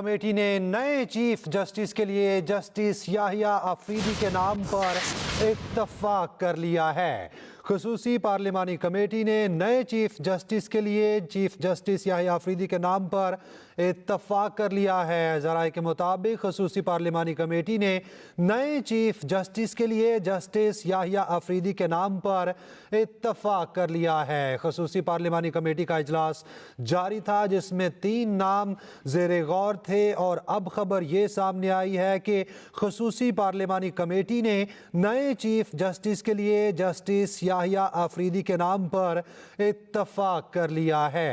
Committee ने नए chief justice के लिए जस्टिस याहिया अफरीदी के नाम पर इत्तफाक कर लिया है। खसूसी पार्लिमानी कमेटी ने नए चीफ जस्टिस के लिए चीफ जस्टिस याहिया अफरीदी के नाम पर इत्तफाक कर लिया है। ज़राए के मुताबिक खसूसी पार्लिमानी कमेटी ने नए चीफ जस्टिस के लिए जस्टिस याहिया अफरीदी के नाम पर इत्तफाक कर लिया है। खसूसी पार्लिमानी कमेटी का इजलास जारी था जिसमें 3 नाम ज़ेरे गौर थे और अब खबर ये सामने आई है कि खसूसी पार्लिमानी कमेटी ने नए चीफ जस्टिस के लिए जस्टिस याहिया अफरीदी के नाम पर इत्तफाक कर लिया है।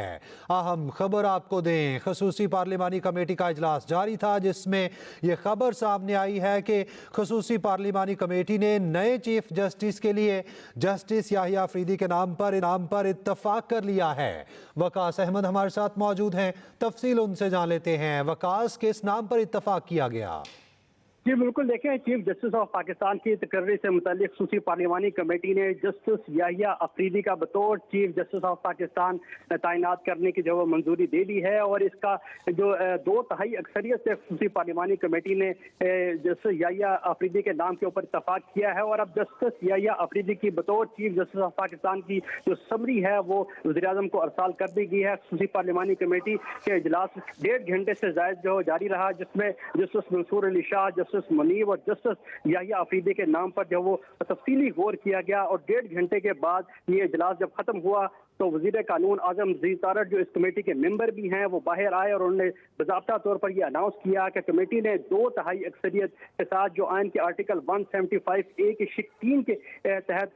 अहम खबर आपको दें, खसूसी पार्लिमानी कमेटी का इजलास जारी था जिसमें यह खबर सामने आई है कि खसूसी पार्लिमानी कमेटी ने नए चीफ जस्टिस के लिए जस्टिस याहिया अफरीदी के नाम पर इत्तफाक कर लिया है। वकास अहमद हमारे साथ मौजूद हैं, तफसील उनसे जान लेते हैं। वकास, किस नाम पर इत्तफाक किया गया? जी बिल्कुल, देखें, चीफ जस्टिस ऑफ पाकिस्तान की तकर्री से मुतालिक खसूसी पार्लिमानी कमेटी ने जस्टिस याहिया अफरीदी का बतौर चीफ जस्टिस ऑफ पाकिस्तान तैनात करने की जो मंजूरी दे दी है और इसका जो 2/3 अक्सरियत से खसूसी पार्लिमानी कमेटी ने जस्टिस याहिया अफरीदी के नाम के ऊपर इत्तफाक किया है। और अब जस्टिस याहिया अफरीदी की बतौर चीफ जस्टिस ऑफ पाकिस्तान की जो समरी है वो वज़ीर-ए-आज़म को अरसाल कर दी गई है। खसूसी पार्लिमानी कमेटी के इजलास 1.5 घंटे से ज़ायद जो जारी रहा, जिसमें जस्टिस मंसूर अली शाह, जस्टिस मुनीब और जस्टिस याहिया अफरीदी के नाम पर जो वो तफसीली गौर किया गया। और 1.5 घंटे के बाद ये इजलास जब खत्म हुआ तो वज़ीर कानून आज़म नज़ीर तारड़ जो इस कमेटी के मेंबर भी हैं वो बाहर आए और उन्होंने बाज़ाब्ता तौर पर यह अनाउंस किया कि कमेटी ने 2/3 अक्सरियत के साथ जो आइन के आर्टिकल 175A के शिक 3 के तहत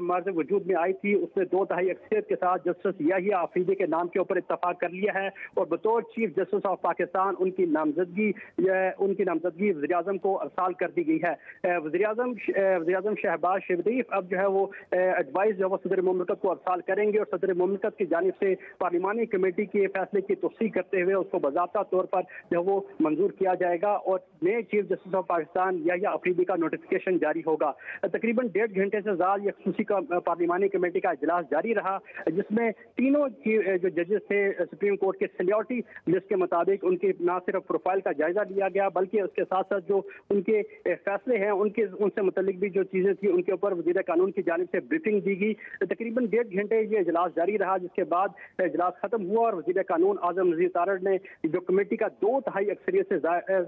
मर्ज़ वजूद में आई थी, उसने 2/3 अक्सरियत के साथ जस्टिस याहिया अफरीदी के नाम के ऊपर इत्तफाक कर लिया है और बतौर चीफ जस्टिस ऑफ पाकिस्तान उनकी नामजदगी वज़ीर-ए-आज़म को अरसाल कर दी गई है। वज़ीर-ए-आज़म शहबाज शरीफ अब जो है वो एडवाइस जो है सदर मुमलिकत को अरसाल करेंगे और सदर मुमलिकत की जानिब से पार्लिमानी कमेटी के फैसले की तस्दीक करते हुए उसको बाज़ाब्ता तौर पर जो वो मंजूर किया जाएगा और नए chief justice of Pakistan Yahya Afridi का नोटिफिकेशन जारी होगा। तकरीबन 1.5 घंटे से ज़्यादा यह खसूसी पार्लिमानी कमेटी का इजलास जारी रहा, जिसमें तीनों जो जजेस थे सुप्रीम कोर्ट के सीनियरिटी लिस्ट के मुताबिक उनकी न सिर्फ प्रोफाइल का जायजा लिया गया बल्कि उसके साथ साथ जो उनके फैसले हैं उनसे मुतल्लिक भी जो चीज़ें थी उनके ऊपर वज़ीर कानून की जानिब से ब्रीफिंग दी गई। तकरीबन 1.5 घंटे ये इजलास जारी रहा, जिसके बाद इजलास खत्म हुआ और वज़ीर कानून आज़म नज़ीर तारड़ ने जो कमेटी का 2/3 अक्सरियत से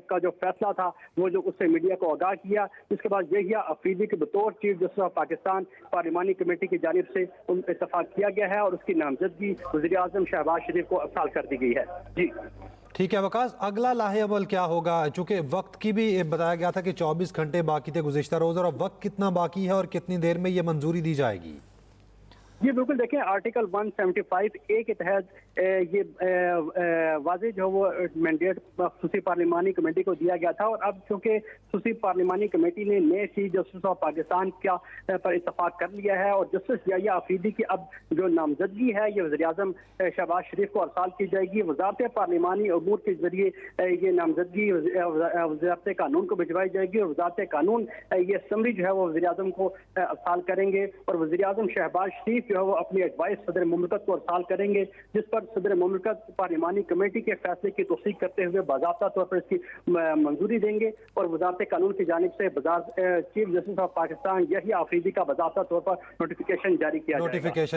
का जो फैसला था वो जो उससे मीडिया को आगाह किया, जिसके बाद याहिया अफरीदी के बतौर चीफ जस्टिस ऑफ पाकिस्तान पार्लिमानी कमेटी की जानिब से इत्तफाक किया गया है और उसकी नामजदगी वज़ीर-ए-आज़म शहबाज शरीफ को अरसाल कर दी गई है। जी ठीक है वकास, अगला लाहे अमल क्या होगा? चूंकि वक्त की भी बताया गया था कि 24 घंटे बाकी थे गुज़िश्ता रोज़, और अब वक्त कितना बाकी है और कितनी देर में ये मंजूरी दी जाएगी? जी बिल्कुल, देखें, आर्टिकल 175A के तहत ये वाज़ेह जो वो मैंडेट खसूसी पार्लिमानी कमेटी को दिया गया था और अब चूँकि खसूसी पार्लिमानी कमेटी ने नए चीफ जस्टिस ऑफ पाकिस्तान पर इत्तफाक कर लिया है और जस्टिस याहिया अफरीदी की अब जो नामजदगी है ये वज़ीर-ए-आज़म शहबाज शरीफ को अरसाल की जाएगी। वज़ारत पार्लिमानी अमूर के जरिए ये नामजदगी वज़ारत कानून को भिजवाई जाएगी और वज़ारत कानून ये समरी जो है वो वज़ीर-ए-आज़म को अरसाल करेंगे और वज़ीर-ए-आज़म शहबाज शरीफ जो है वो अपनी एडवाइस सदर मुमलिकत को अरसाल करेंगे, जिस पर सदर मुमलिकत पार्लिमानी कमेटी के फैसले की तस्दीक करते हुए बाज़ाब्ता तौर पर इसकी मंजूरी देंगे और वज़ारत कानून की जानिब से chief justice of Pakistan Yahya Afridi का बाज़ाब्ता तौर पर नोटिफिकेशन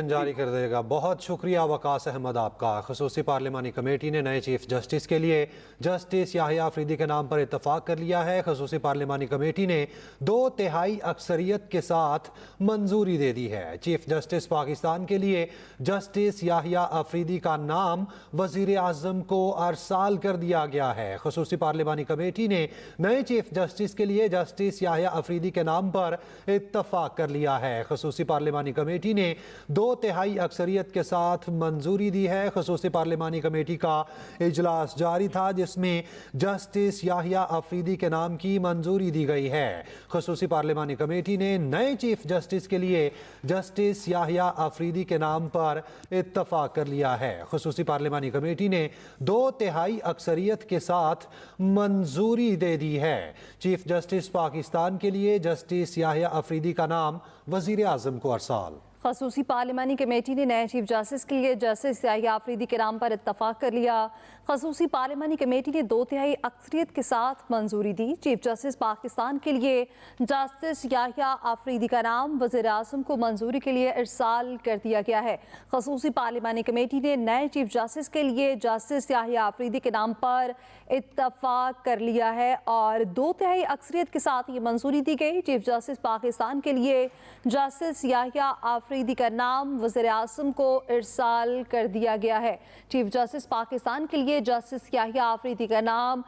जारी कर देगा। बहुत शुक्रिया वकास अहमद आपका। खसूसी पार्लिमानी कमेटी ने नए चीफ जस्टिस के लिए जस्टिस याहिया अफरीदी के नाम पर इत्तफाक कर लिया है। खसूसी पार्लिमानी कमेटी ने 2/3 अक्सरियत के साथ मंजूरी दे दी है। चीफ जस्टिस पाकिस्तान के लिए जस्टिस याहिया अफरीदी का नाम वज़ीर-ए-आज़म को अरसाल कर दिया गया है। खसूसी पार्लिमानी कमेटी ने नए चीफ जस्टिस के लिए जस्टिस याहिया अफरीदी के नाम पर इत्तफाक कर लिया है। खसूसी पार्लिमानी कमेटी ने 2/3 अक्सरियत के साथ मंजूरी दी है। खसूसी पार्लिमानी कमेटी का इजलास जारी था जिसमें जस्टिस याहिया अफरीदी के नाम की मंजूरी दी गई है। खसूसी पार्लिमानी कमेटी ने नए चीफ जस्टिस के लिए जस्टिस याहिया अफरीदी के नाम पर इत्तफाक कर लिया है। खसूसी पार्लिमानी कमेटी ने 2/3 अक्सरियत के साथ मंजूरी दे दी है। चीफ जस्टिस पाकिस्तान के लिए जस्टिस याहिया अफरीदी का नाम वज़ीर-ए-आज़म को अरसाल। خصوصی پارلیمانی کمیٹی نے نئے چیف جسٹس کے لیے جسٹس یحییٰ آفریدی کے نام پر اتفاق کر لیا۔ خصوصی پارلیمانی کمیٹی نے 2/3 اکثریت کے ساتھ منظوری دی۔ چیف جسٹس پاکستان کے لیے جسٹس یحییٰ آفریدی کا نام وزیر اعظم کو منظوری کے لیے ارسال کر دیا گیا ہے۔ خصوصی پارلیمانی کمیٹی نے نئے چیف جسٹس کے لیے جسٹس یحییٰ آفریدی کے نام پر اتفاق کر لیا ہے اور 2/3 اکثریت کے ساتھ یہ منظوری دی گئی۔ چیف جسٹس پاکستان کے لیے جسٹس یحییٰ آفریدی کا نام وزیر اعظم کو ارسال کر دیا گیا ہے۔ چیف جسٹس پاکستان کے لیے جسٹس یحییٰ آفریدی کا نام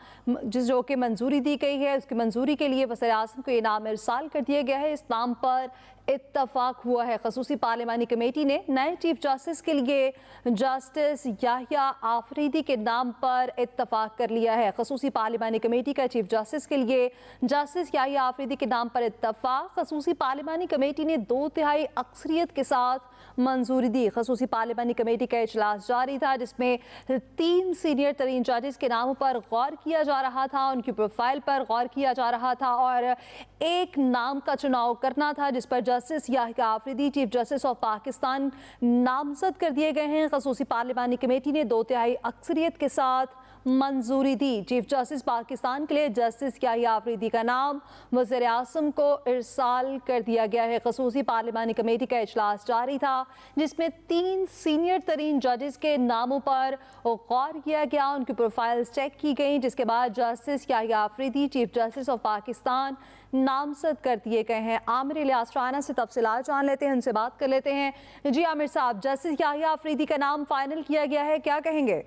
جو کہ منظوری دی گئی ہے، اس کی منظوری کے لیے وزیر اعظم کو یہ نام ارسال کر دیا گیا ہے۔ اس نام پر اتفاق ہوا ہے۔ خصوصی پارلیمانی کمیٹی نے نئے چیف جسٹس کے لیے جسٹس یحییٰ آفریدی کے نام پر اتفاق کر لیا ہے۔ خصوصی پارلیمانی کمیٹی کا چیف جسٹس کے لیے جسٹس یحییٰ آفریدی کے نام پر اتفاق خصوصی پارلیمانی کمیٹی نے 2/3 اکثریت کے ساتھ منظوری دی۔ خصوصی پارلیمانی کمیٹی کا اجلاس جاری تھا جس میں 3 سینئر ترین ججز کے ناموں پر غور کیا جا رہا تھا، ان کی پروفائل پر غور کیا جا رہا تھا اور ایک نام کا چناؤ کرنا تھا جس پر justice Yahya Afridi chief justice of Pakistan نامزد کر دیے گئے ہیں۔ خصوصی پارلیمانی کمیٹی نے 2/3 اکثریت کے ساتھ منظوری دی۔ چیف جسٹس پاکستان کے لیے جسٹس یحییٰ آفریدی کا نام وزیر اعظم کو ارسال کر دیا گیا ہے۔ خصوصی پارلیمانی کمیٹی کا اجلاس جاری تھا جس میں 3 سینئر ترین ججز کے ناموں پر غور کیا گیا، ان کی پروفائلز چیک کی گئیں، جس کے بعد justice Yahya Afridi chief justice of Pakistan نامزد کر دیے گئے ہیں۔ عامر الیاس رائنا سے تفصیلات جان لیتے ہیں، ان سے بات کر لیتے ہیں۔ جی عامر صاحب، جسٹس یحییٰ آفریدی کا نام فائنل کیا گیا ہے، کیا کہیں گے؟